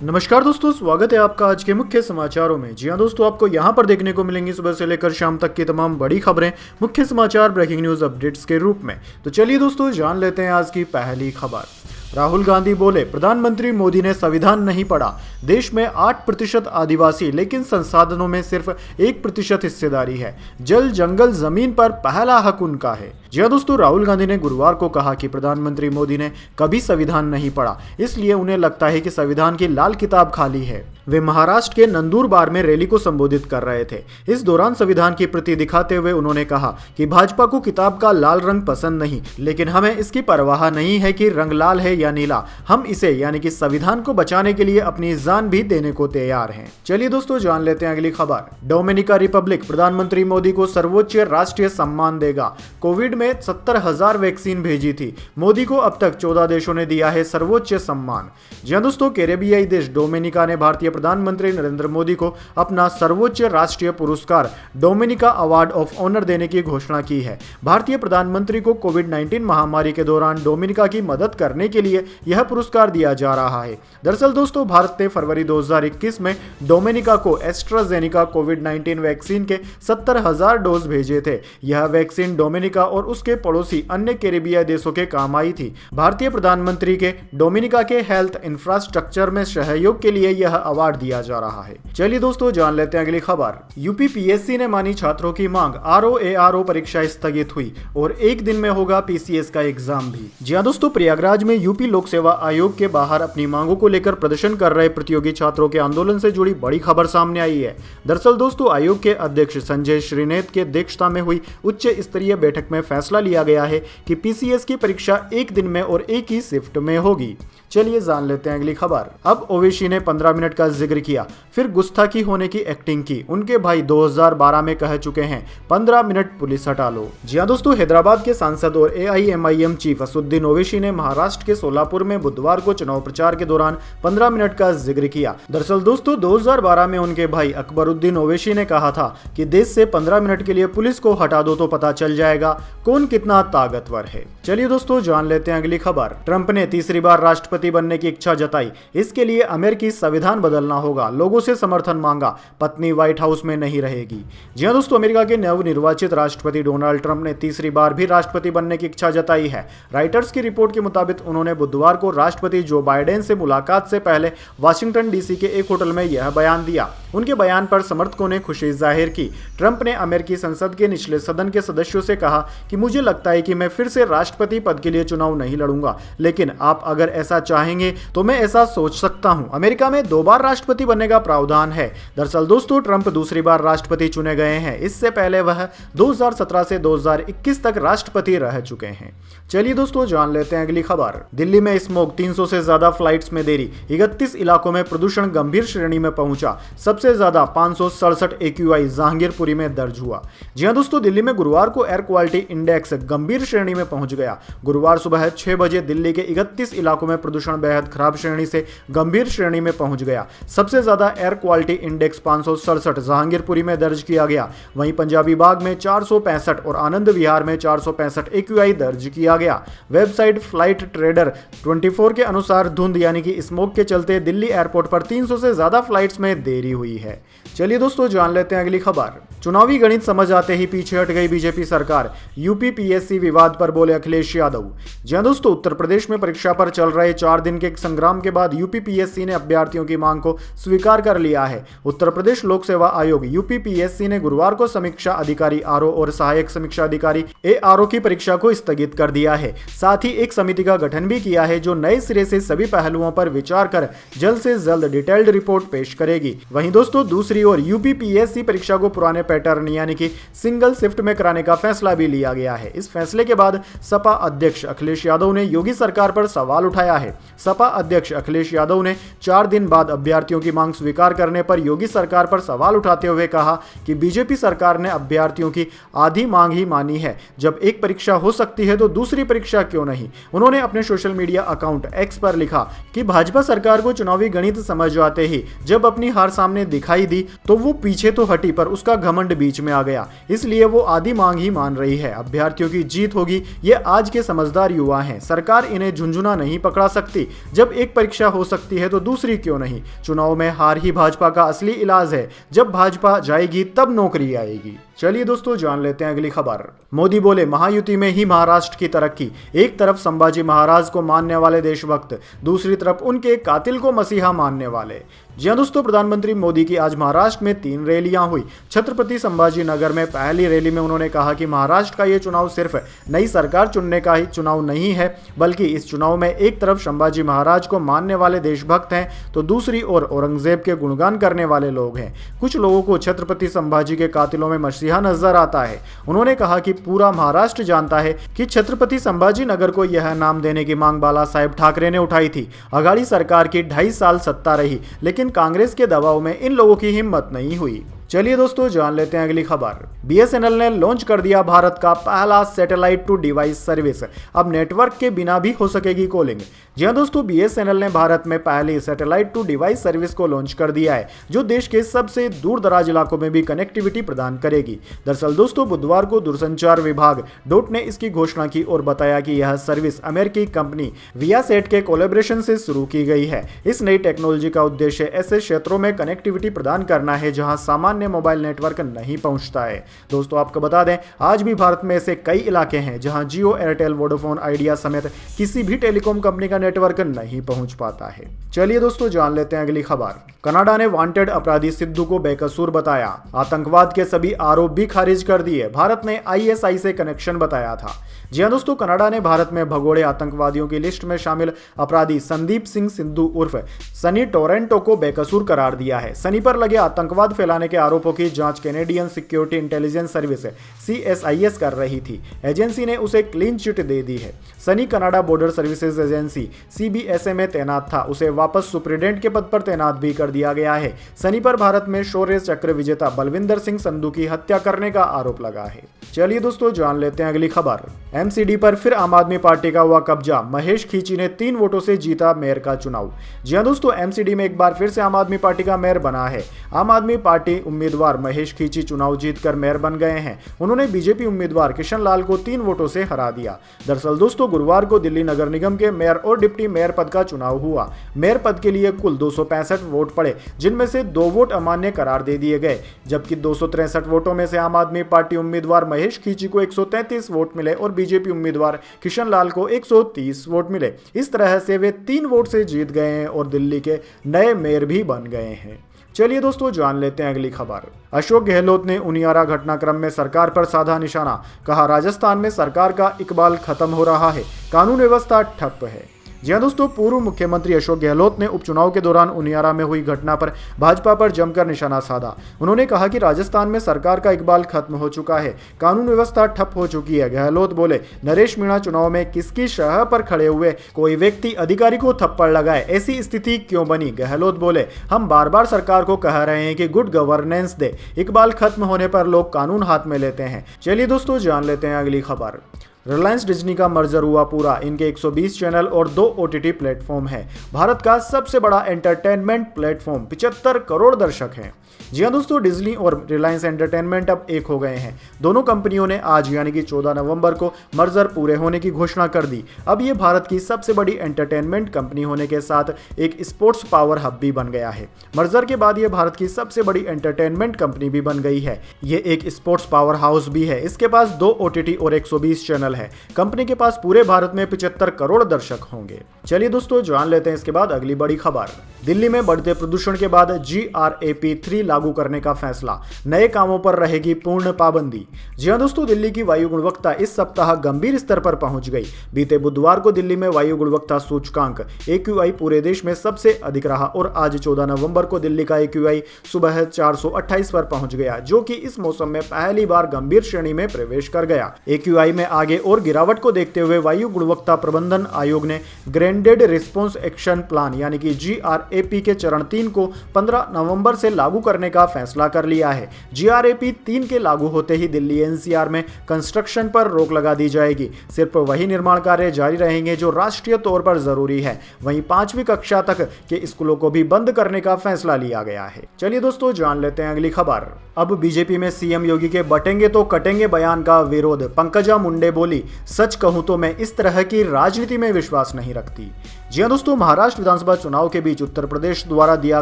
नमस्कार दोस्तों, स्वागत है आपका आज के मुख्य समाचारों में। जी हां दोस्तों, आपको यहां पर देखने को मिलेंगी सुबह से लेकर शाम तक की तमाम बड़ी खबरें मुख्य समाचार ब्रेकिंग न्यूज अपडेट्स के रूप में। तो चलिए दोस्तों, जान लेते हैं आज की पहली खबर। राहुल गांधी बोले, प्रधानमंत्री मोदी ने संविधान नहीं पढ़ा। देश में 8% आदिवासी लेकिन संसाधनों में सिर्फ 1% हिस्सेदारी है। जल जंगल जमीन पर पहला हक उनका है। जी हां दोस्तों, राहुल गांधी ने गुरुवार को कहा कि प्रधानमंत्री मोदी ने कभी संविधान नहीं पढ़ा, इसलिए उन्हें लगता है कि संविधान की लाल किताब खाली है। वे महाराष्ट्र के नंदुरबार में रैली को संबोधित कर रहे थे। इस दौरान संविधान की प्रति दिखाते हुए उन्होंने कहा कि भाजपा को किताब का लाल रंग पसंद नहीं, लेकिन हमें इसकी परवाह नहीं है कि रंग लाल है या नीला। हम इसे यानी कि संविधान को बचाने के लिए अपनी जान भी देने को तैयार हैं। चलिए दोस्तों, जान लेते हैं अगली खबर। डोमिनिका रिपब्लिक प्रधानमंत्री मोदी को सर्वोच्च राष्ट्रीय सम्मान देगा। कोविड में 70,000 वैक्सीन भेजी थी। मोदी को अब तक 14 देशों ने दिया है सर्वोच्च सम्मान। जी हां दोस्तों, कैरेबियाई देश डोमिनिका ने भारतीय प्रधानमंत्री नरेंद्र मोदी को अपना सर्वोच्च राष्ट्रीय पुरस्कार डोमिनिका अवार्ड ऑफ ऑनर देने की घोषणा की है। भारतीय प्रधानमंत्री को कोविड-19 महामारी के दौरान डोमिनिका की मदद करने के लिए यह पुरस्कार दिया जा रहा है। दरअसल दोस्तों, भारत ने फरवरी 2021 में डोमिनिका को एस्ट्राजेनेका कोविड-19 वैक्सीन के 70,000 डोज भेजे थे। यह वैक्सीन डोमिनिका और उसके पड़ोसी अन्य कैरेबियाई देशों के काम आई थी। भारतीय प्रधानमंत्री के डोमिनिका के हेल्थ इंफ्रास्ट्रक्चर में सहयोग के लिए यह अवार्ड दिया जा रहा है। चलिए दोस्तों, जान लेते हैं अगली खबर। यूपीपीएससी ने मानी छात्रों की मांग। आरओ परीक्षा स्थगित हुई और एक दिन में होगा पीसीएस का एग्जाम भी। जी हां दोस्तों, प्रयागराज में यूपी लोक सेवा आयोग के बाहर अपनी मांगों को लेकर प्रदर्शन कर रहे प्रतियोगी छात्रों के आंदोलन से जुड़ी बड़ी खबर सामने आई है। दरअसल दोस्तों, आयोग के अध्यक्ष संजय श्रीनेत की अध्यक्षता में हुई उच्च स्तरीय बैठक में फैसला लिया गया है कि पीसीएस की परीक्षा एक दिन में और एक ही शिफ्ट में होगी। चलिए जान लेते हैं अगली खबर। अब ओवैसी ने 15 मिनट का जिक्र किया, फिर गुस्ताखी होने की एक्टिंग की। उनके भाई 2012 में कह चुके हैं 15 मिनट पुलिस हटा लो। जी हां दोस्तों, हैदराबाद के सांसद और एआईएमआईएम चीफ असदुद्दीन ओवैसी ने महाराष्ट्र के सोलापुर में बुधवार को चुनाव प्रचार के दौरान 15 मिनट का जिक्र किया। दरअसल दोस्तों, 2012 में उनके भाई अकबरुद्दीन ओवैसी ने कहा था कि देश से 15 मिनट के लिए पुलिस को हटा दो तो पता चल जाएगा कौन कितना ताकतवर है। चलिए दोस्तों, जान लेते हैं अगली खबर। ट्रंप ने तीसरी बार राष्ट्रपति बनने की इच्छा जताई। इसके लिए अमेरिकी संविधान बदलना होगा। लोगों से समर्थन मांगा। पत्नी व्हाइट हाउस में नहीं रहेगी। जी हां दोस्तों, अमेरिका के नवनिर्वाचित राष्ट्रपति डोनाल्ड ट्रंप ने तीसरी बार भी राष्ट्रपति बनने की इच्छा जताई है। राइटर्स की रिपोर्ट के मुताबिक उन्होंने बुधवार को राष्ट्रपति जो बाइडेन से मुलाकात से पहले वाशिंगटन डीसी के एक होटल में यह बयान दिया। उनके बयान पर समर्थकों ने खुशी जाहिर की। ट्रंप ने अमेरिकी संसद के निचले सदन के सदस्यों से कहा कि मुझे लगता है कि मैं फिर से राष्ट्रपति पद के लिए चुनाव नहीं लड़ूंगा, लेकिन आप अगर ऐसा चाहेंगे तो मैं ऐसा सोच सकता हूं। अमेरिका में 2 बार राष्ट्रपति बनने का प्रावधान है। दरअसल दोस्तों, ट्रंप दूसरी बार राष्ट्रपति चुने गए हैं। इससे पहले वह 2017 से 2021 तक राष्ट्रपति रह चुके हैं। चलिए दोस्तों, जान लेते हैं अगली खबर। दिल्ली में स्मोक, 300 से ज्यादा फ्लाइट्स में देरी, 31 इलाकों में प्रदूषण गंभीर श्रेणी में पहुंचा। सबसे ज्यादा 567 एक्यूआई जहांगीरपुरी में दर्ज हुआ। जी हां दोस्तों, दिल्ली में गुरुवार को एयर क्वालिटी इंडेक्स गंभीर श्रेणी में पहुंच गया। गुरुवार सुबह 6 बजे दिल्ली के 31 इलाकों में प्रदूषण बेहद खराब श्रेणी से गंभीर श्रेणी में पहुंच गया। सबसे ज्यादा एयर क्वालिटी इंडेक्स 567 जहांगीरपुरी में दर्ज किया गया। वहीं पंजाबी बाग में 465 और आनंद विहार में 465 एक्यूआई दर्ज किया गया। वेबसाइट फ्लाइट ट्रेडर 24 के अनुसार धुंध यानी कि स्मोक के चलते दिल्ली एयरपोर्ट पर 300 से ज्यादा फ्लाइट्स में देरी हुई है। चलिए दोस्तों, जान लेते हैं अगली खबर। चुनावी गणित समझ आते ही पीछे हट गई बीजेपी सरकार। यूपीपीएससी विवाद पर बोले अखिलेश यादव। जी हां दोस्तों, उत्तर प्रदेश में परीक्षा पर चल रहे 4 दिन के संग्राम के बाद यूपीपीएससी ने अभ्यर्थियों की मांग को स्वीकार कर लिया है। उत्तर प्रदेश लोक सेवा आयोग यूपीपीएससी ने गुरुवार को समीक्षा अधिकारी आरओ और सहायक समीक्षा अधिकारी एआरओ की परीक्षा को स्थगित कर दिया है। साथ ही एक समिति का गठन भी किया है जो नए सिरे से सभी पहलुओं पर विचार कर जल्द से जल्द डिटेल्ड रिपोर्ट पेश करेगी। वहीं दोस्तों, दूसरी ओर यूपीपीएससी परीक्षा को पुराने पैटर्न यानी कि सिंगल शिफ्ट में कराने का फैसला भी लिया गया है। इस फैसले के बाद सपा अध्यक्ष अखिलेश यादव ने योगी सरकार पर सवाल उठाया है। सपा अध्यक्ष अखिलेश यादव ने 4 दिन बाद अभ्यर्थियों की मांग स्वीकार करने पर योगी सरकार पर सवाल उठाते हुए कहा कि बीजेपी सरकार ने अभ्यर्थियों की आधी मांग ही मानी है। जब एक परीक्षा हो सकती है तो दूसरी परीक्षा क्यों नहीं। उन्होंने अपने सोशल मीडिया अकाउंट एक्स पर लिखा कि भाजपा सरकार को चुनावी गणित समझ आते ही जब अपनी हार सामने दिखाई दी तो वो पीछे तो हटी पर उसका घमंड घमंड बीच में आ गया, इसलिए वो आधी मांग ही मान रही है। अभ्यर्थियों की जीत होगी, ये आज के समझदार युवा हैं। सरकार इन्हें झुंझुना नहीं पकड़ा सकती। जब एक परीक्षा हो सकती है तो दूसरी क्यों नहीं। चुनाव में हार ही भाजपा का असली इलाज है। जब भाजपा जाएगी तब नौकरी आएगी। चलिए दोस्तों, जान लेते हैं अगली खबर। मोदी बोले महायुति में ही महाराष्ट्र की तरक्की। एक तरफ संभाजी महाराज को मानने वाले देशभक्त, दूसरी तरफ उनके कातिल को मसीहा मानने वाले। जी दोस्तों, प्रधानमंत्री मोदी की आज महाराष्ट्र में 3 रैलियां हुई। छत्रपति संभाजी नगर में पहली रैली में उन्होंने कहा कि महाराष्ट्र का ये चुनाव सिर्फ नई सरकार चुनने का ही चुनाव नहीं है, बल्कि इस चुनाव में एक तरफ संभाजी महाराज को मानने वाले देशभक्त हैं तो दूसरी ओर औरंगजेब के गुणगान करने वाले लोग हैं। कुछ लोगों को छत्रपति संभाजी के कातिलों में मसीहा नजर आता है। उन्होंने कहा कि पूरा महाराष्ट्र जानता है कि छत्रपति संभाजी नगर को यह नाम देने की मांग बाला साहेब ठाकरे ने उठाई थी। अघाड़ी सरकार की 2.5 साल सत्ता रही, लेकिन कांग्रेस के दबाव में इन लोगों की हिम्मत नहीं हुई। चलिए दोस्तों, जान लेते हैं अगली खबर। BSNL ने लॉन्च कर दिया भारत का पहला सैटेलाइट टू डिवाइस सर्विस। अब नेटवर्क के बिना भी हो सकेगी कॉलिंग। जी हाँ दोस्तों, BSNL ने भारत में पहली सैटेलाइट टू डिवाइस सर्विस को लॉन्च कर दिया है, जो देश के सबसे दूर दराज इलाकों में भी कनेक्टिविटी प्रदान करेगी। दरअसल दोस्तों, बुधवार को दूरसंचार विभाग डोट ने इसकी घोषणा की और बताया कि यह सर्विस अमेरिकी कंपनी वियासेट के कोलैबोरेशन से शुरू की गई है। इस नई टेक्नोलॉजी का उद्देश्य ऐसे क्षेत्रों में कनेक्टिविटी प्रदान करना है जहां सामान्य मोबाइल नेटवर्क नहीं पहुंचता है। दोस्तों, आपको बता दें, आज भी भारत में ऐसे कई इलाके हैं जहां जियो, एयरटेल, वोडाफोन आइडिया समेत किसी भी टेलीकॉम कंपनी का नेटवर्क नहीं पहुंच पाता है। चलिए दोस्तों, जान लेते हैं अगली खबर। कनाडा ने वांटेड अपराधी सिद्धू को बेकसूर बताया। आतंकवाद के सभी आरोप भी खारिज कर दिए। भारत ने ISI से कनेक्शन बताया था। जी हाँ दोस्तों, कनाडा ने भारत में भगोड़े आतंकवादियों की लिस्ट में शामिल अपराधी संदीप सिंह सिद्धू उर्फ सनी टोरेंटो को बेकसूर करार दिया है। सनी पर लगे आतंकवाद फैलाने के आरोपों की जांच Canadian security intelligence service CSIS कर रही थी। एजेंसी ने उसे क्लीन चिट दे दी है। Sunny Canada border services agency CBSA में तैनात था। उसे वापस सुप्रिटेंडेंट के पद पर तैनात भी कर दिया गया है। सनी पर भारत में शौर्य चक्र विजेता बलविंदर सिंह संधू की हत्या करने का आरोप लगा है। चलिए दोस्तों, जान लेते हैं अगली खबर। MCD पर फिर आम आदमी पार्टी का हुआ कब्जा। महेश खींची ने 3 वोटों से जीता मेयर का चुनाव। जी हाँ दोस्तों, MCD में एक बार फिर से आम आदमी पार्टी का मेयर बना है। आम आदमी पार्टी उम्मीदवार महेश खींची चुनाव जीतकर मेयर बन गए हैं। उन्होंने बीजेपी उम्मीदवार किशन लाल को 3 वोटों से हरा दिया। दरअसल दोस्तों, गुरुवार को दिल्ली नगर निगम के मेयर और डिप्टी मेयर पद का चुनाव हुआ। मेयर पद के लिए कुल 265 वोट पड़े, जिनमें से 2 वोट अमान्य करार दे दिए गए, जबकि 263 वोटों में से आम आदमी पार्टी उम्मीदवार महेश खींची को 133 वोट मिले और बीजेपी उम्मीदवार किशन लाल को 130 वोट मिले। इस तरह से वे 3 वोट से जीत गए हैं और दिल्ली के नए मेयर भी बन गए हैं। चलिए दोस्तों, जान लेते हैं अगली खबर। अशोक गहलोत ने उनियारा घटनाक्रम में सरकार पर साधा निशाना। कहा, राजस्थान में सरकार का इकबाल खत्म हो रहा है, कानून व्यवस्था ठप है। जी हाँ दोस्तों, पूर्व मुख्यमंत्री अशोक गहलोत ने उपचुनाव के दौरान उनियारा में हुई घटना पर भाजपा पर जमकर निशाना साधा। उन्होंने कहा कि राजस्थान में सरकार का इकबाल खत्म हो चुका है, कानून व्यवस्था ठप हो चुकी है। गहलोत बोले, नरेश मीणा चुनाव में किसकी शह पर खड़े हुए कोई व्यक्ति अधिकारी को थप्पड़ लगाए, ऐसी स्थिति क्यों बनी। गहलोत बोले, हम बार बार सरकार को कह रहे हैं कि गुड गवर्नेंस दे, इकबाल खत्म होने पर लोग कानून हाथ में लेते हैं। चलिए दोस्तों, जान लेते हैं अगली खबर। रिलायंस डिज्नी का मर्जर हुआ पूरा। इनके 120 चैनल और 2 OTT प्लेटफॉर्म है। भारत का सबसे बड़ा एंटरटेनमेंट प्लेटफॉर्म, 75 करोड़ दर्शक हैं। जी हाँ दोस्तों, डिज्नी और रिलायंस एंटरटेनमेंट अब एक हो गए हैं। दोनों कंपनियों ने आज यानी कि 14 नवंबर को मर्जर पूरे होने की घोषणा कर दी। अब ये भारत की सबसे बड़ी एंटरटेनमेंट कंपनी होने के साथ एक स्पोर्ट्स पावर हब भी बन गया है। मर्जर के बाद ये भारत की सबसे बड़ी एंटरटेनमेंट कंपनी भी बन गई है। ये एक स्पोर्ट्स पावर हाउस भी है। इसके पास 2 OTT और 120 चैनल है। कंपनी के पास पूरे भारत में 75 करोड़ दर्शक होंगे। चलिए दोस्तों, जान लेते हैं इसके बाद अगली बड़ी खबर। दिल्ली में बढ़ते प्रदूषण के बाद GRAP3 लागू करने का फैसला। नए कामों पर रहेगी पूर्ण पाबंदी। जी हाँ दोस्तों, दिल्ली की वायु गुणवत्ता इस सप्ताह गंभीर स्तर पर पहुंच गई। बीते बुधवार को दिल्ली में वायु गुणवत्ता सूचकांक AQI पूरे देश में सबसे अधिक रहा और आज 14 नवंबर को दिल्ली का AQI सुबह 428 पर पहुंच गया, जो कि इस मौसम में पहली बार गंभीर श्रेणी में प्रवेश कर गया। AQI में आगे ओर गिरावट को देखते हुए वायु गुणवत्ता प्रबंधन आयोग ने ग्रेडेड रिस्पॉन्स एक्शन प्लान यानी कि GRAP के चरण 3 को 15 नवंबर से लागू करने का फैसला कर लिया है। GRAP 3 के लागू होते ही दिल्ली NCR में कंस्ट्रक्शन पर रोक लगा दी जाएगी। सिर्फ वही निर्माण कार्य जारी रहेंगे जो राष्ट्रीय तौर पर जरूरी है। वहीं 5वीं कक्षा तक के स्कूलों को भी बंद करने का फैसला लिया गया है। चलिए दोस्तों जान लेते हैं अगली खबर। अब बीजेपी में CM योगी के बटेंगे तो कटेंगे बयान का विरोध। पंकजा मुंडे बोली, सच कहूं तो मैं इस तरह की राजनीति में विश्वास नहीं रखती। जी हां दोस्तों, महाराष्ट्र विधानसभा चुनाव के बीच उत्तर प्रदेश द्वारा दिया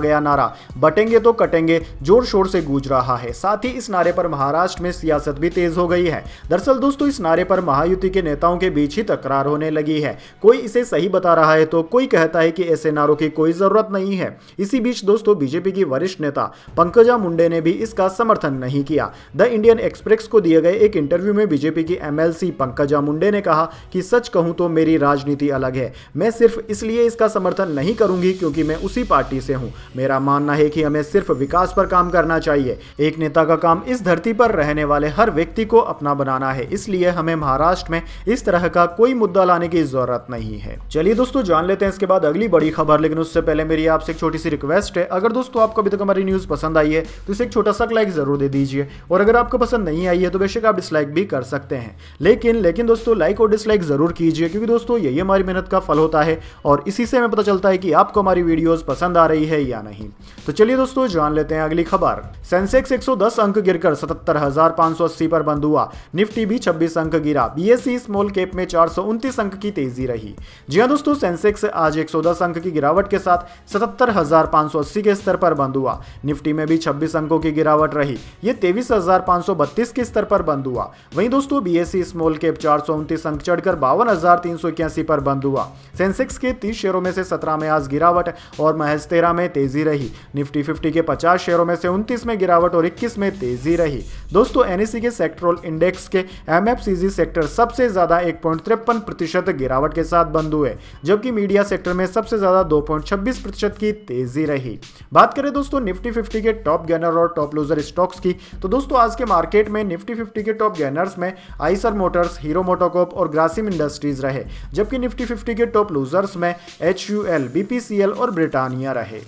गया नारा बटेंगे तो कटेंगे जोर शोर से गूंज रहा है। साथ ही इस नारे पर महाराष्ट्र में सियासत भी तेज हो गई है। दरअसल दोस्तों, इस नारे पर महायुति के नेताओं के बीच ही तकरार होने लगी है। कोई इसे सही बता रहा है तो कोई कहता है कि ऐसे नारों की कोई जरूरत नहीं है। इसी बीच दोस्तों, बीजेपी की वरिष्ठ नेता पंकजा मुंडे ने भी इसका समर्थन नहीं किया। द इंडियन एक्सप्रेस को दिए गए एक इंटरव्यू में बीजेपी की MLC पंकजा मुंडे ने कहा कि सच कहूं तो मेरी राजनीति अलग है। मैं सिर्फ इसलिए इसका समर्थन नहीं करूंगी क्योंकि मैं उसी पार्टी से हूं। मेरा मानना है कि हमें सिर्फ विकास पर काम करना चाहिए। एक नेता का काम इस धरती पर रहने वाले हर व्यक्ति को अपना बनाना है, इसलिए हमें महाराष्ट्र में इस तरह का कोई मुद्दा लाने की जरूरत नहीं है। चलिए दोस्तों जान लेते हैं इसके बाद अगली बड़ी खबर, लेकिन उससे पहले मेरी आपसे एक छोटी सी रिक्वेस्ट है। अगर दोस्तों आपको अभी तक हमारी न्यूज पसंद आई है तो इसे एक छोटा सा लाइक जरूर दे दीजिए, और अगर आपको पसंद नहीं आई है तो बेशक आप डिसलाइक भी कर सकते हैं। लेकिन दोस्तों लाइक और डिसलाइक जरूर कीजिए, क्योंकि दोस्तों यही हमारी मेहनत का फल होता है और इसी से हमें पता चलता है कि आपको हमारी वीडियोस पसंद आ रही है या नहीं। तो चलिए दोस्तों जान लेते हैं अगली खबर। सेंसेक्स 110 अंक गिरकर 77,580 पर बंद हुआ। निफ्टी भी 26 अंक गिरा। BSE स्मॉल कैप में 429 अंक की तेजी रही। जी हां दोस्तों, सेंसेक्स आज 110 अंक की गिरावट के साथ 77,580 के स्तर पर बंद हुआ। निफ्टी में भी 26 अंकों की गिरावट रही। ये 23,532 के स्तर पर बंद हुआ। वहीं दोस्तों BSE स्मॉल कैप 429 अंक चढ़कर 52,381 पर बंद हुआ। सेंसेक्स के 30 शेयरों में से 17 में आज गिरावट और महज 13 में तेजी रही। निफ्टी 50 के 50 शेयरों में से 29 में गिरावट और 21 में तेजी रही। दोस्तों NSE के सेक्टरल इंडेक्स के MFCG सेक्टर सबसे ज्यादा 1.53% गिरावट के साथ बंद हुए, जबकि मीडिया सेक्टर में सबसे ज्यादा 2.26% की तेजी रही। बात करें दोस्तों निफ्टी 50 के टॉप गेनर और टॉप लूजर स्टॉक्स की, तो दोस्तों आज के मार्केट में निफ्टी 50 के टॉप गेनर्स में आइसर मोटर्स, हीरो मोटोकॉर्प और ग्रासिम इंडस्ट्रीज रहे, जबकि निफ्टी 50 के टॉप लूजर्स में HUL, BPCL और ब्रिटानिया रहे।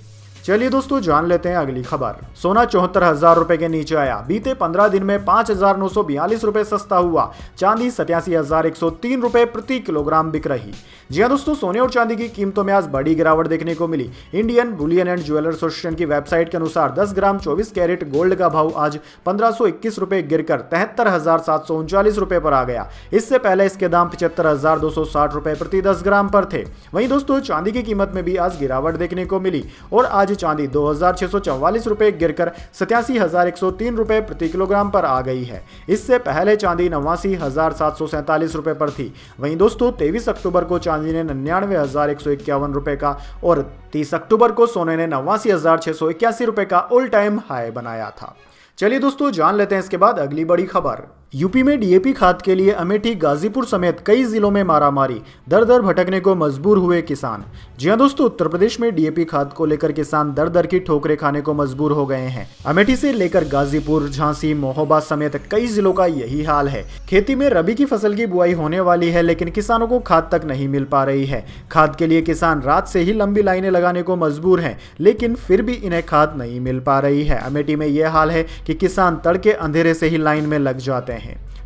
चलिए दोस्तों जान लेते हैं अगली खबर। सोना 74,000 रुपए के नीचे आया। बीते 15 दिन में 5,942 रुपए सस्ता हुआ। चांदी 87,103 रुपए प्रति किलोग्राम बिक रही। जी हां दोस्तों, सोने और चांदी की कीमतों में आज बड़ी गिरावट देखने को मिली। Indian bullion and jeweller association की वेबसाइट के अनुसार 10 ग्राम 24 कैरेट गोल्ड का भाव आज 1,521 रुपए गिरकर 73,739 रुपए पर आ गया। इससे पहले इसके दाम 75,260 रुपए प्रति 10 ग्राम पर थे। वहीं दोस्तों चांदी की कीमत में भी आज गिरावट देखने को मिली और आज चांदी 2,644 रुपए गिरकर 87,103 रुपए प्रति किलोग्राम पर आ गई है। इससे पहले चांदी 89,747 रुपए पर थी। वहीं दोस्तों 23 अक्टूबर को चांदी ने 99,151 रुपए का और 30 अक्टूबर को सोने ने 89,681 रुपए का ऑल टाइम हाई बनाया था। चलिए दोस्तों जान लेते हैं इसके बाद अगली बड़ी खबर। यूपी में DAP खाद के लिए अमेठी, गाजीपुर समेत कई जिलों में मारामारी। दर दर भटकने को मजबूर हुए किसान। जी हां दोस्तों, उत्तर प्रदेश में DAP खाद को लेकर किसान दर दर की ठोकरें खाने को मजबूर हो गए हैं। अमेठी से लेकर गाजीपुर, झांसी, महोबा समेत कई जिलों का यही हाल है। खेती में रबी की फसल की बुआई होने वाली है, लेकिन किसानों को खाद तक नहीं मिल पा रही है। खाद के लिए किसान रात से ही लंबी लाइनें लगाने को मजबूर हैं, लेकिन फिर भी इन्हें खाद नहीं मिल पा रही है। अमेठी में यह हाल है कि किसान तड़के अंधेरे से ही लाइन में लग जाते हैं।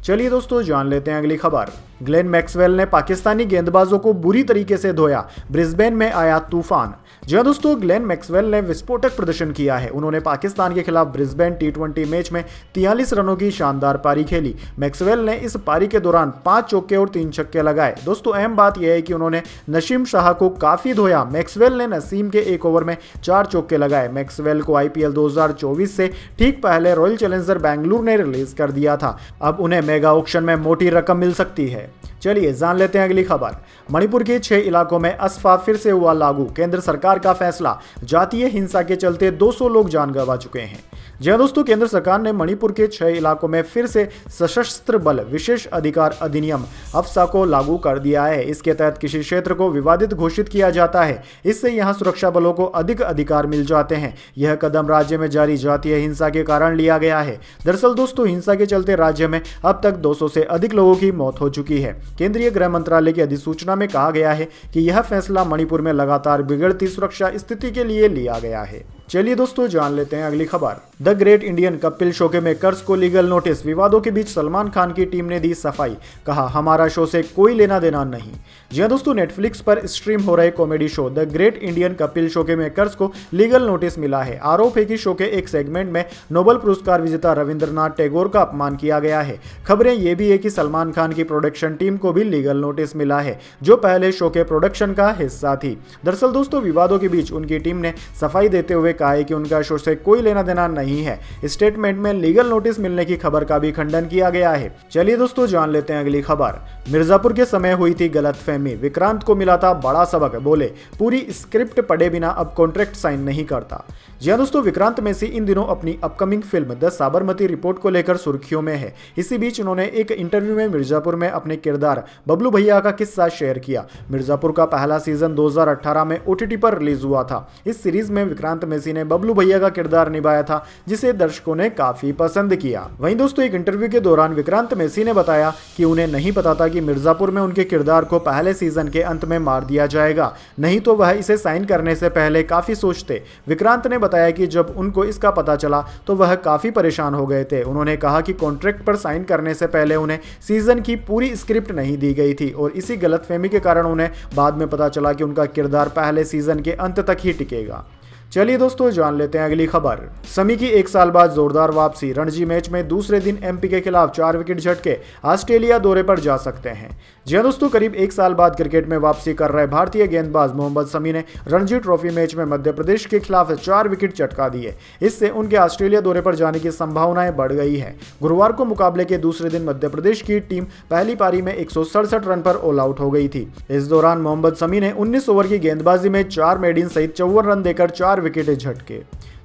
चलिए दोस्तों जान लेते हैं अगली खबर। ग्लेन मैक्सवेल ने पाकिस्तानी गेंदबाजों को बुरी तरीके से धोया। ब्रिस्बेन में आया तूफान। जी हां दोस्तों, ग्लेन मैक्सवेल ने विस्फोटक प्रदर्शन किया है। उन्होंने पाकिस्तान के खिलाफ ब्रिस्बेन T20 मैच में 43 रनों की शानदार पारी खेली। मैक्सवेल ने इस पारी के दौरान 5 चौके और 3 छक्के लगाए। दोस्तों अहम बात यह है कि उन्होंने नसीम शाह को काफी धोया। मैक्सवेल ने नसीम के एक ओवर में 4 चौके लगाए। मैक्सवेल को IPL 2024 से ठीक पहले रॉयल चैलेंजर बेंगलुरु ने रिलीज कर दिया था। अब उन्हें मेगा ऑक्शन में मोटी रकम मिल सकती है। चलिए जान लेते हैं अगली खबर। मणिपुर के 6 इलाकों में अस्फा फिर से हुआ लागू, केंद्र सरकार का फैसला। जातीय हिंसा के चलते 200 लोग जान गंवा चुके हैं। जी हाँ दोस्तों, केंद्र सरकार ने मणिपुर के 6 इलाकों में फिर से सशस्त्र बल विशेष अधिकार अधिनियम अफ्सा को लागू कर दिया है। इसके तहत किसी क्षेत्र को विवादित घोषित किया जाता है, इससे यहां सुरक्षा बलों को अधिक अधिकार मिल जाते हैं। यह कदम राज्य में जारी जातीय हिंसा के कारण लिया गया है। दरअसल दोस्तों, हिंसा के चलते राज्य में अब तक 200 से अधिक लोगों की मौत हो चुकी है। केंद्रीय गृह मंत्रालय की अधिसूचना में कहा गया है कि यह फैसला मणिपुर में लगातार बिगड़ती सुरक्षा स्थिति के लिए लिया गया है। चलिए दोस्तों, जान लेते हैं अगली खबर। The great Indian Kapil show के मेकर्स को लीगल नोटिस। विवादों के बीच सलमान खान की टीम ने दी सफाई, कहा हमारा शो से कोई लेना देना नहीं। जी हाँ दोस्तों, नेटफ्लिक्स पर स्ट्रीम हो रहे comedy show the great Indian Kapil show के मेकर्स को लीगल नोटिस मिला है। आरोप है कि शो के एक सेगमेंट में नोबेल पुरस्कार विजेता रविंद्रनाथ टैगोर का अपमान किया गया है। खबरें ये भी है कि सलमान खान की प्रोडक्शन टीम को भी लीगल नोटिस मिला है, जो पहले शो के प्रोडक्शन का हिस्सा थी। दरअसल दोस्तों, विवादों के बीच उनकी टीम ने सफाई देते हुए कहा है कि उनका शो से कोई लेना देना नहीं है। स्टेटमेंट में लीगल नोटिस मिलने की खबर का भी खंडन किया गया है। चलिए दोस्तों, जान लेते हैं अगली खबर। मिर्जापुर के समय हुई थी गलतफहमी, विक्रांत को मिला था बड़ा सबक। बोले पूरी स्क्रिप्ट पढ़े बिना अब कॉन्ट्रैक्ट साइन नहीं करता। जी हाँ दोस्तों, विक्रांत मैसी इन दिनों अपनी upcoming film the Sabarmati report को लेकर सुर्खियों में है। इसी बीच उन्होंने एक इंटरव्यू में मिर्जापुर में अपने किरदार बबलू भैया का किस्सा शेयर किया। मिर्जापुर का पहला सीजन 2018 में OTT पर रिलीज हुआ था। इस सीरीज में विक्रांत मैसी ने बबलू भैया का किरदार निभाया था, जिसे दर्शकों ने काफी पसंद किया। वहीं दोस्तों, एक इंटरव्यू के दौरान विक्रांत मैसी ने बताया कि उन्हें नहीं पता था कि मिर्जापुर में उनके किरदार को पहले सीजन के अंत में मार दिया जाएगा, नहीं तो वह इसे साइन करने से पहले काफी सोचते। विक्रांत ने बताया कि जब उनको इसका पता चला तो वह काफी परेशान हो गए थे। उन्होंने कहा कि कॉन्ट्रैक्ट पर साइन करने से पहले उन्हें सीजन की पूरी स्क्रिप्ट नहीं दी गई थी और इसी गलतफहमी के कारण उन्हें बाद में पता चला कि उनका किरदार पहले सीजन के अंत तक ही टिकेगा। चलिए दोस्तों, जान लेते हैं अगली खबर। समी की 1 साल बाद जोरदार वापसी। रणजी मैच में दूसरे दिन MP के खिलाफ 4 विकेट झटके, ऑस्ट्रेलिया दौरे पर जा सकते हैं। जी हाँ दोस्तों, करीब 1 साल बाद क्रिकेट में वापसी कर रहे भारतीय गेंदबाज मोहम्मद शमी ने रणजी ट्रॉफी मैच में मध्य प्रदेश के खिलाफ 4 विकेट चटका दिए। इससे उनके ऑस्ट्रेलिया दौरे पर जाने की संभावनाएं बढ़ गई है। गुरुवार को मुकाबले के दूसरे दिन मध्य प्रदेश की टीम पहली पारी में 167 रन पर ऑल आउट हो गई थी। इस दौरान मोहम्मद शमी ने 19 ओवर की गेंदबाजी में 4 मेड इन सहित 54 रन देकर 4 विकेट झटके।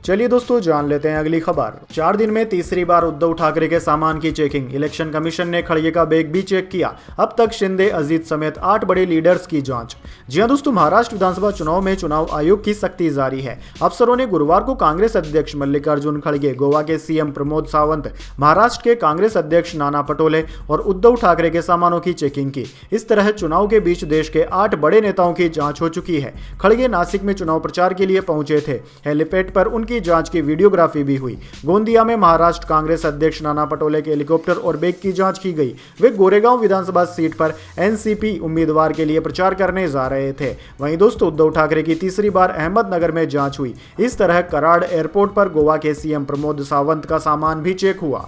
चलिए दोस्तों, जान लेते हैं अगली खबर। 4 दिन में तीसरी बार उद्धव ठाकरे के सामान की चेकिंग। इलेक्शन कमीशन ने खड़गे का बैग भी चेक किया। अब तक शिंदे, अजीत समेत 8 बड़े लीडर्स की जांच। जी हां दोस्तों, महाराष्ट्र विधानसभा चुनाव में चुनाव आयोग की सख्ती जारी है। अफसरों ने गुरुवार को कांग्रेस अध्यक्ष मल्लिकार्जुन खड़गे, गोवा के CM प्रमोद सावंत, महाराष्ट्र के कांग्रेस अध्यक्ष नाना पटोले और उद्धव ठाकरे के सामानों की चेकिंग की। इस तरह चुनाव के बीच देश के 8 बड़े नेताओं की जांच हो चुकी है। खड़गे नासिक में चुनाव प्रचार के लिए पहुंचे थे। हेलीपैड पर उनकी जांच की वीडियोग्राफी भी हुई। गोंदिया में महाराष्ट्र कांग्रेस अध्यक्ष नाना पटोले के हेलीकॉप्टर और बैग की जांच की गई। वे गोरेगांव विधानसभा सीट पर NCP उम्मीदवार के लिए प्रचार करने जा रहे थे। वहीं दोस्तों, उद्धव ठाकरे की तीसरी बार अहमदनगर में जांच हुई। इस तरह कराड़ एयरपोर्ट पर गोवा के CM प्रमोद सावंत का सामान भी चेक हुआ।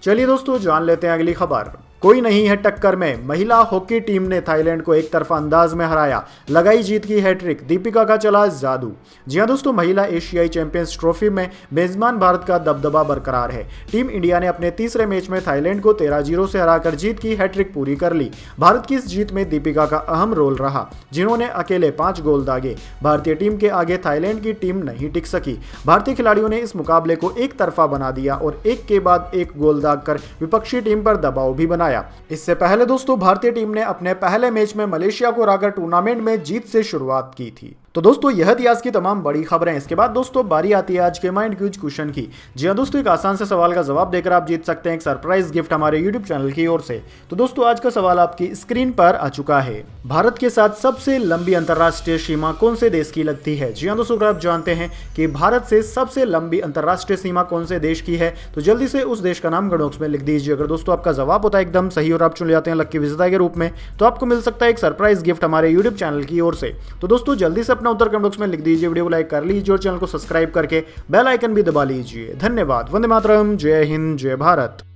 चलिए दोस्तों, जान लेते हैं अगली खबर। कोई नहीं है टक्कर में। महिला हॉकी टीम ने थाईलैंड को एक तरफा अंदाज में हराया, लगाई जीत की हैट्रिक। दीपिका का चला जादू। जी हां दोस्तों, महिला एशियाई चैंपियंस ट्रॉफी में मेजबान भारत का दबदबा बरकरार है। टीम इंडिया ने अपने तीसरे मैच में थाईलैंड को 13-0 से हराकर जीत की हैट्रिक पूरी कर ली। भारत की इस जीत में दीपिका का अहम रोल रहा, जिन्होंने अकेले 5 गोल दागे। भारतीय टीम के आगे थाईलैंड की टीम नहीं टिक सकी। भारतीय खिलाड़ियों ने इस मुकाबले को एक तरफा बना दिया और एक के बाद एक गोल दागकर विपक्षी टीम पर दबाव भी बनाया। इससे पहले दोस्तों, भारतीय टीम ने अपने पहले मैच में मलेशिया को हराकर टूर्नामेंट में जीत से शुरुआत की थी। तो दोस्तों, यह थी आज की तमाम बड़ी खबरें। इसके बाद दोस्तों, बारी आती है आज के माइंड क्यूज क्वेश्चन की। जी हां दोस्तों, एक आसान से सवाल का जवाब देकर आप जीत सकते हैं एक सरप्राइज गिफ्ट हमारे यूट्यूब चैनल की ओर से। तो दोस्तों, आज का सवाल आपकी स्क्रीन पर आ चुका है। भारत के साथ सबसे लंबी अंतर्राष्ट्रीय सीमा कौन से देश की लगती है? जी हां दोस्तों, अगर आप जानते हैं कि भारत से सबसे लंबी अंतर्राष्ट्रीय सीमा कौन से देश की है, तो जल्दी से उस देश का नाम कमेंट बॉक्स में लिख दीजिए। अगर दोस्तों आपका जवाब होता है एकदम सही और आप चुन जाते हैं लकी विजेता के रूप में, तो आपको मिल सकता है एक सरप्राइज गिफ्ट हमारे यूट्यूब चैनल की ओर से। तो दोस्तों, जल्दी से अपना उत्तर कमेंट बॉक्स में लिख दीजिए, वीडियो को लाइक कर लीजिए और चैनल को सब्सक्राइब करके बेल आइकन भी दबा लीजिए। धन्यवाद। वंदे मातरम। जय हिंद, जय भारत।